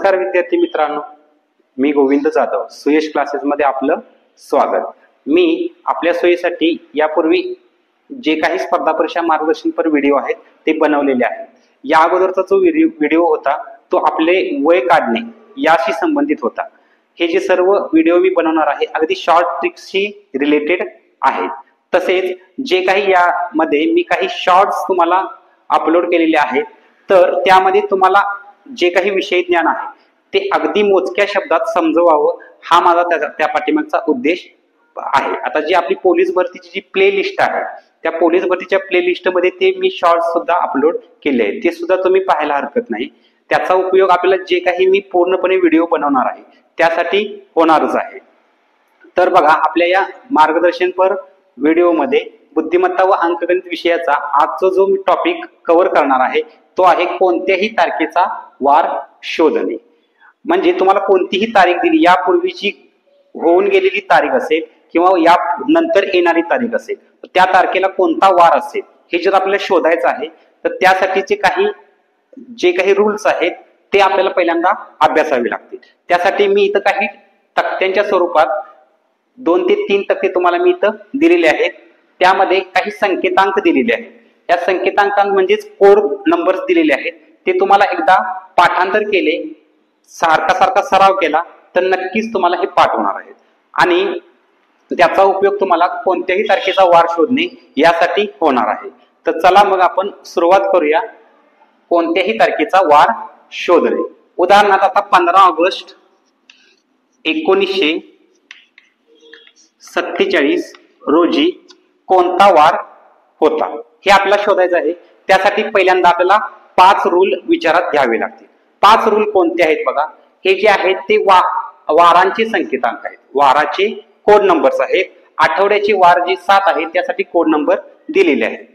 नमस्कार विद्यार्थी मित्रांनो, मी गोविंद जाधव सुयश क्लासेस मध्ये आपलं स्वागत। मी आपल्या सोयीसाठी यापूर्वी जे काही स्पर्धा परीक्षा मार्गदर्शनपर व्हिडिओ आहेत ते बनवलेले आहेत। या अगोदरचा जो व्हिडिओ होता तो आपले वय काढणे याशी संबंधित होता। हे जे सर्व व्हिडिओ मी बनवणार आहे अगदी शॉर्ट ट्रिक्सशी रिलेटेड आहेत। तसेच जे काही यामध्ये मी काही शॉर्ट्स तुम्हाला अपलोड केलेले आहेत, तर त्यामध्ये तुम्हाला जे काही विषय ज्ञान आहे ते अगदी मोजक्या शब्दात समजवावं हा माझा त्या पाठीमागचा उद्देश आहे। आता जी आपली पोलीस भरतीची जी प्लेलिस्ट आहे त्या पोलीस भरतीच्या प्लेलिस्ट मध्ये ते मी शॉर्ट्स सुद्धा अपलोड केले आहेत, ते सुद्धा तुम्ही पाहायला हरकत नाही। त्याचा उपयोग आपल्याला जे काही मी पूर्णपणे व्हिडिओ बनवणार आहे त्यासाठी होणारच आहे। तर बघा, आपल्या या मार्गदर्शनपर व्हिडिओ मध्ये बुद्धिमत्ता व अंकगणित विषयाचा आजचा जो मी टॉपिक कव्हर करणार आहे तो आहे कोणत्याही तारखेचा वार शोधणे। म्हणजे तुम्हाला कोणतीही तारीख दिली, यापूर्वीची होऊन गेलेली तारीख असेल किंवा या नंतर येणारी तारीख असेल, त्या तारखेला कोणता वार असेल हे जर आपल्याला शोधायचं आहे तर त्यासाठीचे जे काही रूल्स आहेत ते आपल्याला पहिल्यांदा अभ्यासावे लागतील। त्यासाठी मी इथं काही तक्त्यांच्या स्वरूपात 2 ते 3 तक्ते तुम्हाला मी इथं दिलेले आहेत। त्यामध्ये काही संकेतांक दिलेले आहेत, या संकेतांकां म्हणजेच कोड नंबर्स दिलेले आहेत। ते तुम्हाला एकदा पाठांतर केले, सारखा सराव केला तर नक्कीच तुम्हाला हे पाठ होणार आहेत आणि त्याचा उपयोग तुम्हाला कोणत्याही तारखेचा वार शोधणे यासाठी होणार आहे। तर चला मग आपण सुरुवात करूया कोणत्याही तारखेचा वार शोधणे। उदाहरणार्थ आता 15 ऑगस्ट 1947 रोजी कोणता वार होता हे आपल्याला शोधायचं आहे। त्यासाठी पहिल्यांदा आपल्याला 5 रूल विचारात घ्यावे लागतील। 5 रूल कोणते आहेत बघा, हे जे आहेत ते वारांचे संकेतांक आहेत, वाराचे कोड नंबर्स आहेत। आठवड्याचे वार जे 7 आहेत त्यासाठी कोड नंबर दिलेले आहेत।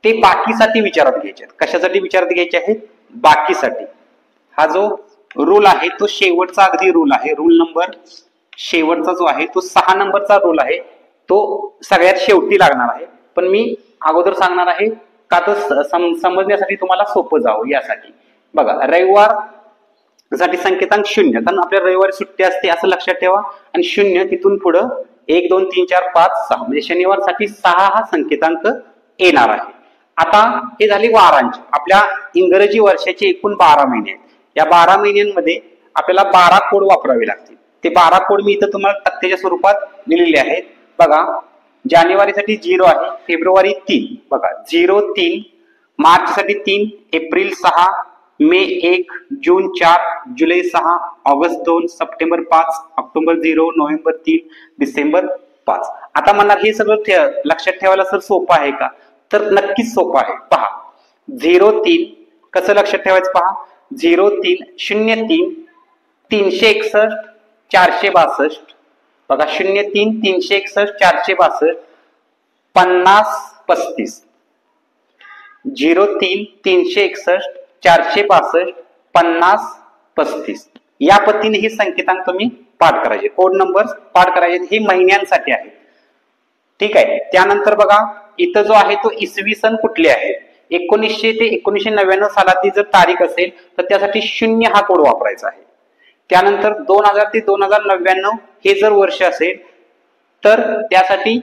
ते बाकीसाठी विचारात घ्यायचे आहेत। कशासाठी विचारात घ्यायचे आहेत? बाकीसाठी। हा जो रूल आहे तो शेवटचा अगदी रूल आहे। रूल नंबर शेवटचा जो आहे तो 6 नंबरचा रूल आहे, तो सगळ्यात शेवटी लागणार आहे, पण मी अगोदर सांगणार आहे का तर समजण्यासाठी तुम्हाला सोपं जावं यासाठी। बघा, रविवार साठी संकेतांक 0, कारण आपल्या रविवारी सुट्टी असते असं लक्षात ठेवा, आणि 0 तिथून पुढं 1 2 3 4 5 6 म्हणजे शनिवार साठी 6 हा संकेतांक येणार आहे। आता हे झाले वारांचे। आपल्या इंग्रजी वर्षाचे एकूण 12 महिने आहेत। या 12 महिन्यांमध्ये आपल्याला 12 कोड वापरावे लागतील। ते 12 कोड मी इथं तुम्हाला तक्त्याच्या स्वरूपात दिलेले आहेत। बघा, जानेवारी साठी 0 आहे, फेब्रुवारी 3, बघा 0 3, मार्च साठी 3, एप्रिल 6, मे 1, जून 4, जुलै 6, August 2, September 5, October 0, November 3, December 5। आता म्हणणार हे सगळं लक्षात ठेवायला सर सोपं आहे का? तर नक्कीच सोपं आहे। पहा, 0 3 कसं लक्षात ठेवायचं पहा, 0 3 0 3 361 462, बघा 0 3 361 462 50 35, 0 3 361 462 50 35। या पद्धतीने हे संकेतांक तुम्ही पाठ करायचे, कोड नंबर पाठ करायचे। हे महिन्यांसाठी आहे, ठीक आहे। त्यानंतर बघा, इथं जो आहे तो इसवी सन कुठले आहे, 1900 ते 1999 सालाची जर तारीख असेल तर त्यासाठी 0 हा कोड वापरायचा आहे। त्यानंतर 2000 ते 2099 हे जर वर्ष असेल तर त्यासाठी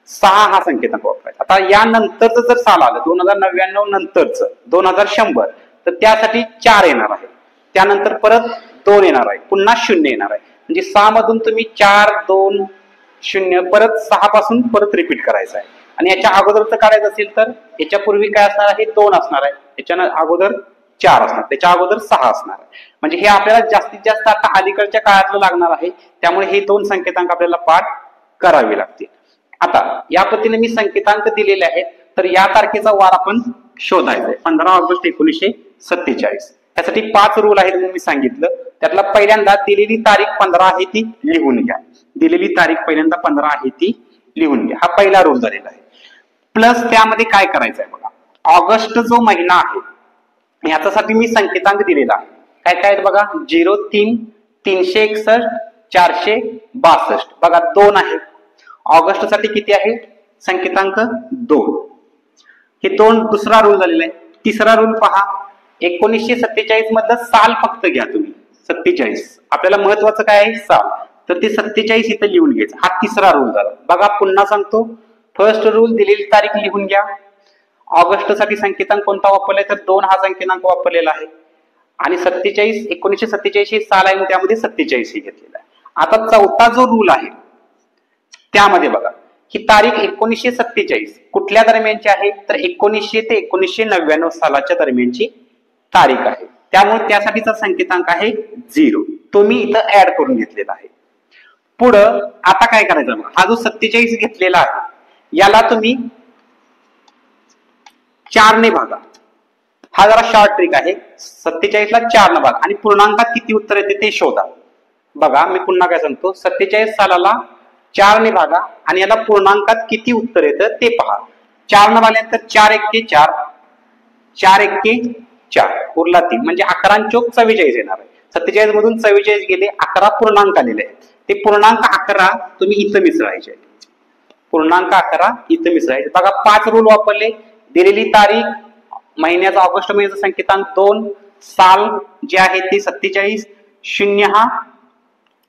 6 हा संकेतांक वापरायचा। आता यानंतरचं जर साल आलं 2099 नंतरचं 2100 तर त्यासाठी 4 येणार आहे, त्यानंतर परत 2 येणार आहे, पुन्हा 0 येणार आहे। म्हणजे 6 मधून तुम्ही 4 2 0 परत 6 पासून परत रिपीट करायचं आहे। आणि याच्या अगोदरचं काढायचं असेल तर याच्या पूर्वी काय असणार आहे, 2 असणार आहे, याच्या अगोदर 4 असणार, त्याच्या अगोदर 6 असणार आहे। म्हणजे हे आपल्याला जास्तीत जास्त आता अलीकडच्या काळातलं लागणार आहे, त्यामुळे हे 2 संकेतांक आपल्याला पाठ करावे लागतील। आता या पद्धतीने मी संकेतांक दिलेले आहेत, तर या तारखेचा वार आपण शोधायचा आहे, 15 ऑगस्ट 1947। त्यासाठी 5 रूल आहेत मी सांगितलं। त्यातला पहिल्यांदा दिलेली तारीख 15 आहे ती लिहून घ्या, दिलेली तारीख पहिल्यांदा 15 आहे ती लिहून घ्या, हा पहिला रूल झालेला आहे। प्लस त्यामध्ये काय करायचं आहे बघा, ऑगस्ट जो महिना आहे याच्यासाठी मी संकेतांक दिलेला आहे। काय काय आहेत बघा, 0 3 361 462, बघा 2 आहे। ऑगस्ट साठी किती आहे संकेतांक? 2। हे 2 दुसरा रूल झालेला आहे। तिसरा रूल पहा, 1947 मधलं साल फक्त घ्या तुम्ही, 47. आपल्याला महत्वाचं काय आहे साल, तर ते 47 इथं लिहून घ्यायचं. हा तिसरा रूल झाला. बघा पुन्हा सांगतो. फर्स्ट रूल दिलेली तारीख लिहून घ्या. ऑगस्ट साठी संकेतांक कोणता वापरलाय, तर 2 हा संकेतांक वापरलेला आहे. आणि 47 1947 ही साल आहे, त्यामध्ये 47 हे घेतलेला आहे. आता चौथा जो रूल आहे त्यामध्ये बघा ही तारीख 1947 कुठल्या दरम्यानची आहे, तर 1900 ते 1999 सालाच्या दरम्यानची तारीख आहे. त्यामुळे त्यासाठीचा संकेतांक आहे 0. तो मी इथं ऍड करून घेतलेला आहे. पुढं आता काय करायचं, हा जो 47 घेतलेला आहे याला तुम्ही 4 ने भागा. हा जरा शॉर्ट ट्रिक आहे. 47 ला 4 ने भागा आणि पूर्णांकात किती उत्तर येते ते शोधा. बघा मी पुन्हा काय सांगतो, 47 सालाला 4 ने भागा आणि याला पूर्णांकात किती उत्तर येतं ते पहा. 4 ने भागल्यानंतर 4 एक्के 4, 4 एक्के 4 उरला 3, म्हणजे 11 चोक 44 येणार आहे. 47 मधून 44 गेले, 11 पूर्णांक आलेले आहेत. ते पूर्णांक 11 तुम्ही इथं मिसळायचे. पूर्णांक 11 इथं मिसळायचे. बघा 5 रूल वापरले. दिलेली तारीख, महिन्याचा ऑगस्ट महिन्याचा संकेतांक 2, साल जे आहे ते 47, 0 हा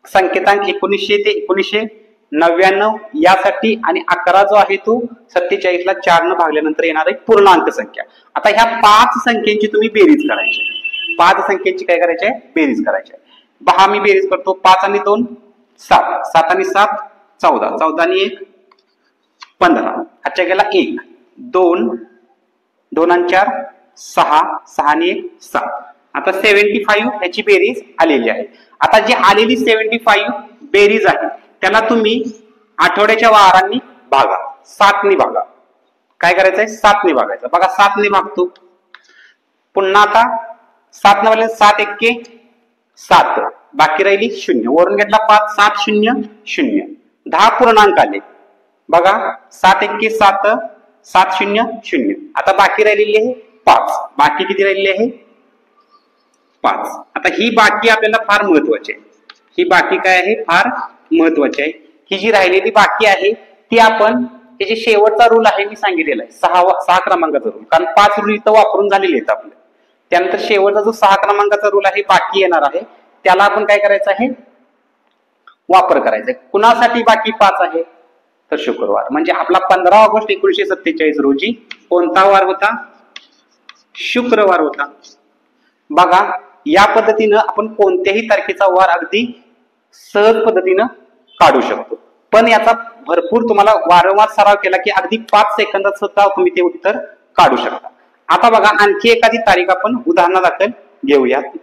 संकेतांक 1900 ते 1999 यासाठी, आणि 11 जो आहे तो 47 ला 4 ने भागल्यानंतर येणार आहे पूर्णांक संख्या. आता ह्या 5 संख्यांची तुम्ही बेरीज करायची. 5 संख्यांची काय करायची आहे, बेरीज करायची आहे. पहा मी बेरीज करतो. 5 आणि 2 7, 7 आणि 7 14, 14 आणि 1 15, आजच्या गेला 1 2, 2 आणि 4 6, 6 आणि 1 7. आता 75 ह्याची बेरीज आलेली आहे. आता जी आलेली 75 बेरीज आहे त्याला तुम्ही आठवड्याच्या वारांनी भागा, 7 ने भागा. काय करायचंय, 7 ने भागायचं. बघा 7 ने भागतो. पुन्हा आता 7 ने भागले 7 एक्के 7, बाकी राहिली 0, वरून घेतला 5, 7 0 0, 10 पूर्णांक आले. बघा 7 एक्के 7, 7 0 0. आता बाकी राहिलेली आहे 5. बाकी किती राहिलेली आहे 5. आता ही बाकी आपल्याला फार महत्वाची आहे. ही बाकी काय आहे, फार महत्वाची आहे. ही जी राहिलेली बाकी आहे ती आपण, त्याचे शेवटचा रूल आहे मी सांगितलेला आहे 6 क्रमांकाचा रूल, कारण 5 रूल इथं वापरून झालेले आहेत आपले. त्यानंतर शेवटचा जो 6 क्रमांकाचा रूल आहे बाकी येणार आहे, त्याला आपण काय करायचं आहे, वापर करायचा आहे. कुणासाठी बाकी 5 आहे, तर शुक्रवार. म्हणजे आपला 15 ऑगस्ट 1947 रोजी कोणता वार होता, शुक्रवार होता. बघा या पद्धतीनं आपण कोणत्याही तारखेचा वार अगदी सहज पद्धतीनं काढू शकतो. पण याचा भरपूर तुम्हाला वारंवार सराव केला की अगदी 5 सेकंदात सुद्धा तुम्ही ते उत्तर काढू शकता. आता बघा आणखी एखादी तारीख आपण उदाहरणादाखल घेऊयात.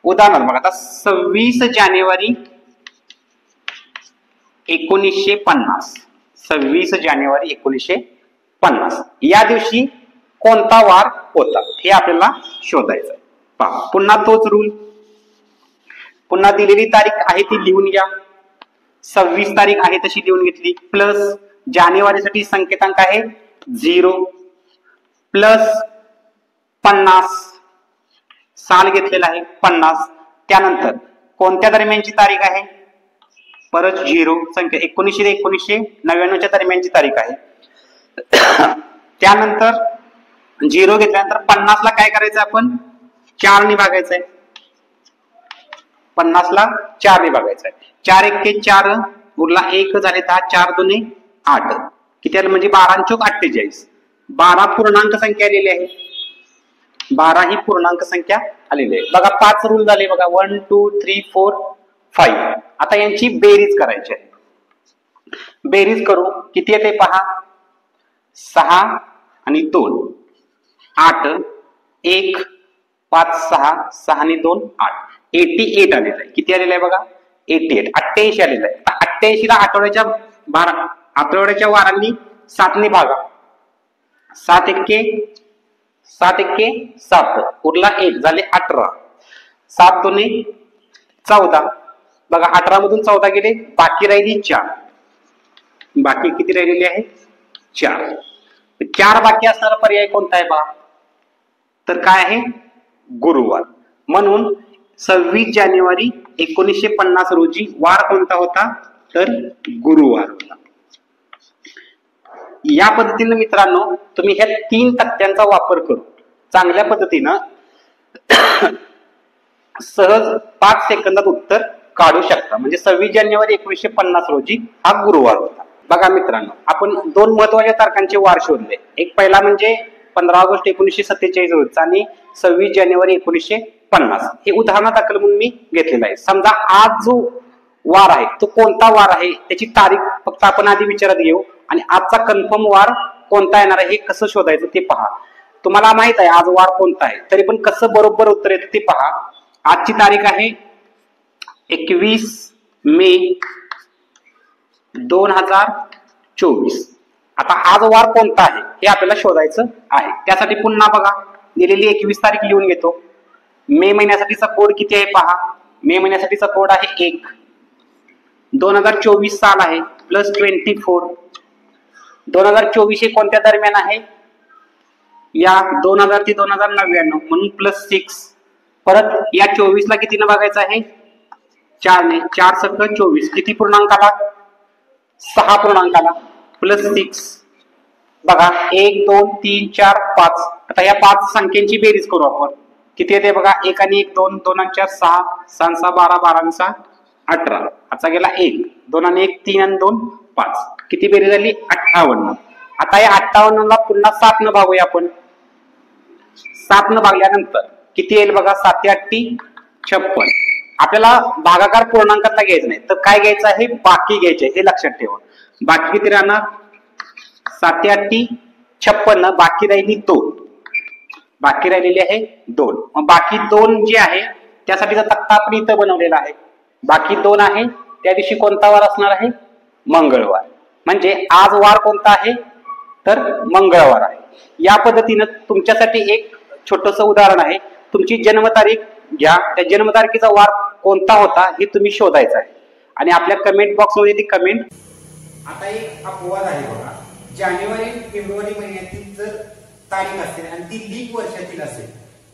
उदाहरण बघा आता 26 जानेवारी 1950, 26 जानेवारी 1950 या दिवशी कोणता वार होता हे आपल्याला शोधायचं. पहा पुन्हा तोच रूल. पुन्हा दिलेली तारीख आहे ती लिहून घ्या. 26 तारीख आहे तशी लिहून घेतली. प्लस जानेवारीसाठी संकेतांक आहे 0, प्लस 50, साल घेतलेला आहे 50. त्यानंतर कोणत्या दरम्यानची तारीख आहे, परत 0 संख्या 1900 ते 1999 दरम्यानची तारीख आहे. त्यानंतर 0 घेतल्यानंतर 50 ला काय करायचं, आपण 4 ने भागायचंय. 50 ला 4 ने भागायचंय. 4 एक्के 4, उरला 1 झाले 10, 4 दुने 8, किती आलं म्हणजे 12 चोक 48. 12 पूर्णांक संख्या आलेली आहे. 12 ही पूर्णांक संख्या आलेली आहे. बघा 5 रूल झाले. बघा 1 2 3 4 5. आता यांची बेरीज करायची आहे. बेरीज करू, किती येते पहा. 6 आणि 2 8, 1 5 6, 6 आणि 2 8, 88 आलेलं आहे. किती आलेलं आहे बघा 88, 88 आलेलं आहे. 88 ला आठवड्याच्या वारांनी 7 ने भागा. 7 एक्के 7, उरला 1 झाले 18, 7 दुने 14. बघा 18 मधून 14 गेले, बाकी राहिली 4. बाकी किती राहिलेली आहे 4. 4 बाकी असणारा पर्याय कोणता आहे पहा, तर काय आहे गुरुवार. म्हणून 26 जानेवारी 1950 रोजी वार कोणता होता, तर गुरुवार होता. या पद्धतीने मित्रांनो तुम्ही ह्या 3 तक्त्यांचा वापर करून चांगल्या पद्धतीनं सहज 5 सेकंदात उत्तर काढू शकता. म्हणजे 26 जानेवारी 1950 रोजी हा गुरुवार होता. बघा मित्रांनो, आपण 2 महत्वाच्या तारखांचे वार शोधले. एक पहिला म्हणजे 15 ऑगस्ट 1947 रोजचा आणि 26 जानेवारी 1950. हे उदाहरणादाखल म्हणून मी घेतलेलं आहे. समजा आज जो वार आहे तो कोणता वार आहे त्याची तारीख फक्त आपण आधी विचारात घेऊ आणि आजचा कन्फर्म वार कोणता येणार आहे हे कसं शोधायचं ते पहा. तुम्हाला माहित आहे आज वार कोणता आहे, तरी पण कसं बरोबर उत्तर येतं ते पहा. आजची तारीख आहे 21 मे 2024. आता आज वार कोणता आहे हे आपल्याला शोधायचं आहे. त्यासाठी पुन्हा बघा दिलेली 21 तारीख लिहून घेतो. मे महिन्यासाठीचा कोड किती आहे पहा. मे महिन्यासाठीचा कोड आहे 1. 2024 साल आहे प्लस 24. 2024 हे कोणत्या दरम्यान आहे, या 2000 ते 2099 म्हणून प्लस 6. परत या 24 ला कितीने बघायचं आहे, 4 ने. 4 सक 24 किती पूर्णांकाला, 6 पूर्णांकाला प्लस 6. बघा 1 2 3 4 5. आता या 5 संख्यांची बेरीज करू आपण. किती येते बघा, 1 आणि 1 2, 2 आणि 4 6, 6 6 12, 12 आणि 6 18. आता गेला 1, 2 आणि 1 3 आणि 2 5. किती बेरीज झाली 58. आता या 58 ला पुन्हा 7 न भागूया आपण. 7 न भागल्यानंतर किती येईल बघा, 7 8 56. आपल्याला भागाकार पूर्णांकातला घ्यायचा नाही तर काय घ्यायचं आहे, बाकी घ्यायचे हे लक्षात ठेवा. बाकी किती राहणार, 7 8 56. बाकी राहिली 2. बाकी राहिलेली आहे 2. मग बाकी 2 जे आहे त्यासाठीचा तक्ता आपण इथं बनवलेला आहे. बाकी 2 आहे त्या दिवशी कोणता वार असणार आहे, मंगळवार. म्हणजे आज वार कोणता आहे तर मंगळवार आहे. या पद्धतीनं तुमच्यासाठी एक छोटस उदाहरण आहे. तुमची जन्मतारीख घ्या, त्या जन्मतारखेचा वार कोणता होता हे तुम्ही शोधायचं आहे आणि आपल्या कमेंट बॉक्स मध्ये ती कमेंट. आता एक अपवाद आहे बघा, जानेवारी फेब्रुवारी महिन्यातील जर तारीख असेल आणि ती लीप वर्षातील असेल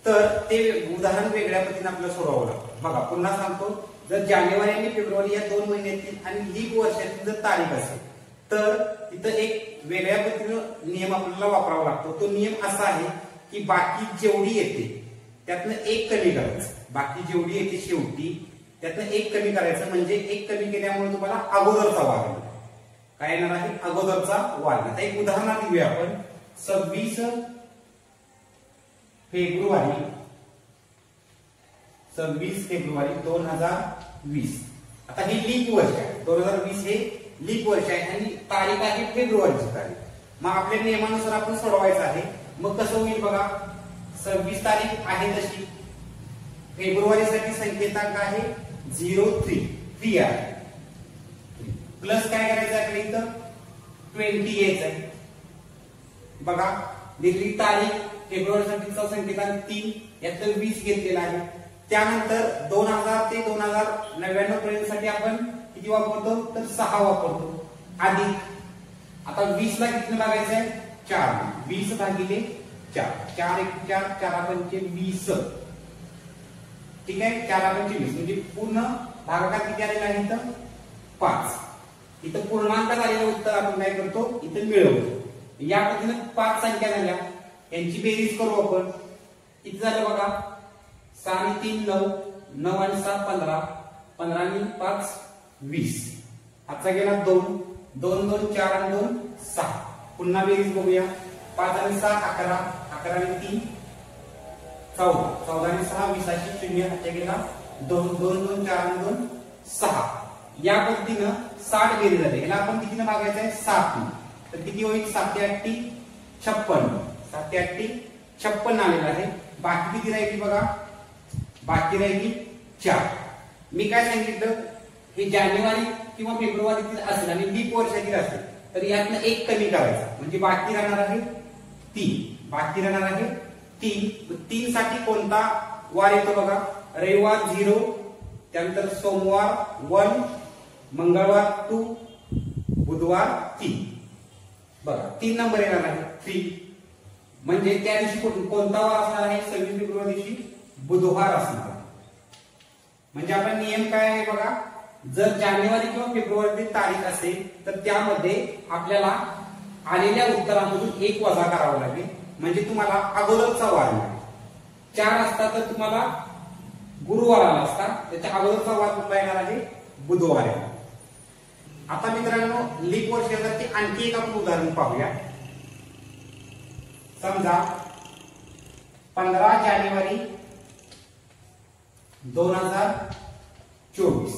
तर ते उदाहरण वेगळ्या पद्धतीने आपल्याला सोडवावं लागतं. बघा पुन्हा सांगतो, जर जानेवारी आणि फेब्रुवारी या 2 महिन्यातील आणि लीप वर्षातील जर तारीख असेल तर तिथं एक वेगळ्या पद्धतीनं नियम आपल्याला वापरावा लागतो. तो नियम असा आहे की बाकी जेवढी येते त्यातनं 1 कमी करायचं. बाकी जेवढी येते शेवटी त्यातनं 1 कमी करायचं. म्हणजे 1 कमी केल्यामुळे तुम्हाला अगोदरचा वार येईल. काय येणार आहे, अगोदरचा वार. आता एक उदाहरण देऊया आपण. 26 फेब्रुवारी 2020. आता ही लीप वर्ष आहे. 2020 हे लीप वर्ष आहे आणि तारीख आहे फेब्रुवारीची तारीख. मग आपल्या नियमानुसार आपण सोडवायचं आहे. मग कसं होईल बघा, 26 तारीख आहे तशी, फेब्रुवारीसाठी संकेतांक आहे 03 आहे. प्लस काय करायचं आहे इथं 20 यायचं आहे. बघा दिलेली तारीख फेब्रुवारीसाठीचा संकेतांक 3, यात 20 घेतलेला आहे. त्यानंतर 2000 ते 2099 पर्यंतसाठी आपण किती वापरतो तर 6 वापरतो. अधिक आता 20 ला किती बघायचं आहे 4. 20 भागिले 4, 4 1 4, 4 5 20. ठीक आहे, 4 5 20 म्हणजे पूर्ण भागाकार किती आलेला आहे इथं 5. इथं पूर्णांकात आलेलं उत्तर आपण काय करतो इथं मिळवतो. या पद्धतीने 5 संख्या झाल्या, यांची बेरीज करू आपण. किती झालं बघा, 6 आणि 3 9, 9 आणि 7 15, 15 आणि 5 20. आजचा गेला 2, 2 2 4 आणि 2 6. पुन्हा बेरीज बघूया. 5 आणि 7 11, 11 आणि 3 14, 14 आणि 6 20 अशी 0. आजचा गेला 2 2 2 4 आणि 2 6. या पद्धतीनं 60 बेरीज झाली. याला आपण कितीने भागायचं आहे 7. तर किती होईल 7 8 56. 7 8 56 आलेला आहे. बाकी किती राहिली बघा, बाकी राहिली 4. मी काय सांगितलं, हे जानेवारी किंवा फेब्रुवारीतील असेल आणि लीप वर्षातील असेल तर यातनं 1 कमी करायचा. म्हणजे बाकी राहणार आहे 3. बाकी राहणार आहे 3. 3 साठी कोणता वार येतो बघा, रविवार 0, त्यानंतर सोमवार 1, मंगळवार 2, बुधवार 3. बघा 3 नंबर येणार आहे 3. म्हणजे त्या दिवशी कोणता वार असणार आहे, 26 फेब्रुवारी दिवशी बुधवार असणार आहे. म्हणजे आपण नियम काय आहे बघा, जर जानेवारी किंवा फेब्रुवारीची तारीख असेल तर त्यामध्ये आपल्याला आलेल्या उत्तरामधून 1 वजा करावं लागेल, म्हणजे तुम्हाला अगोदरचा वार मिळेल. 4 असता तर तुम्हाला गुरुवार आला असता, त्याच्या अगोदरचा वार कुठला येणार आहे? बुधवार येणार. आता मित्रांनो, लीप वर्षासाठी आणखी एक आपण उदाहरण पाहूया. समजा 15 जानेवारी 2024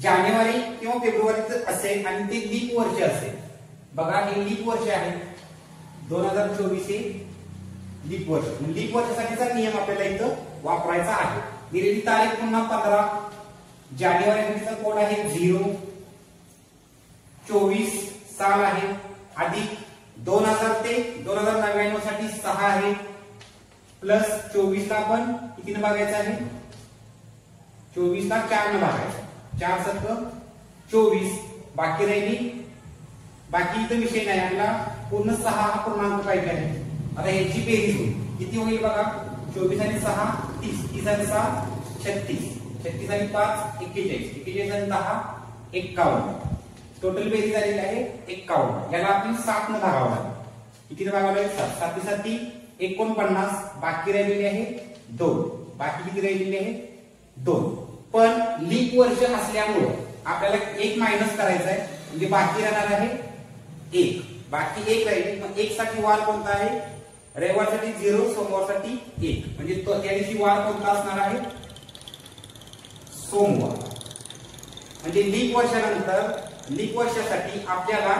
जानेवारी किंवा फेब्रुवारीच असेल आणि ते लीप वर्ष असेल. बघा, हे लीप वर्ष आहे. 2024 हे लीप वर्ष. लीप वर्षासाठीचा नियम आपल्याला इथं वापरायचा आहे. दिलेली तारीख पुन्हा 15, जानेवारीचा कोड आहे 0, 24 साल आहे, अधिक 2000 ते 2099 साठी 6 आहे, प्लस 24 ला आपण कितीने भागायचं आहे? 24 ला 4 ने भागायचं. 4 7 24. बाकी राहिली, बाकी इथं विषय नाही, आपला पूर्ण 6 हा पूर्णांक पाहिजे आहे. आता ह्याची बेरीज होईल, किती होईल बघा? 24 आणि 6 30, 30 आणि 6 36, 36 आणि 5 41, 41 आणि 10 51. टोटल बेरीज झालेली आहे 51. याला आपण 7 ने भागावं लागेल. कितीने भागावं लागेल? 7. 7 साठी 49. बाकी राहिलेली आहे 2. बाकी किती राहिलेली आहे? 2. पण लीप वर्ष असल्यामुळे आपल्याला 1 मायनस करायचं आहे, म्हणजे बाकी राहणार आहे 1. बाकी 1 राहील. मग 1 साठी वार कोणता आहे? रविवारसाठी 0, सोमवारसाठी 1. म्हणजे त्या दिवशी वार कोणता असणार आहे? सोमवार. म्हणजे लीप वर्षानंतर लीप वर्षासाठी आपल्याला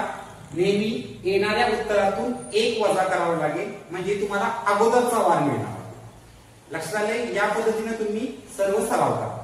नेहमी येणाऱ्या उत्तरातून 1 वजा करावं लागेल, म्हणजे तुम्हाला अगोदरचा वार मिळणार. लक्षात आले? या पद्धतीने तुम्ही सर्व सराव करा.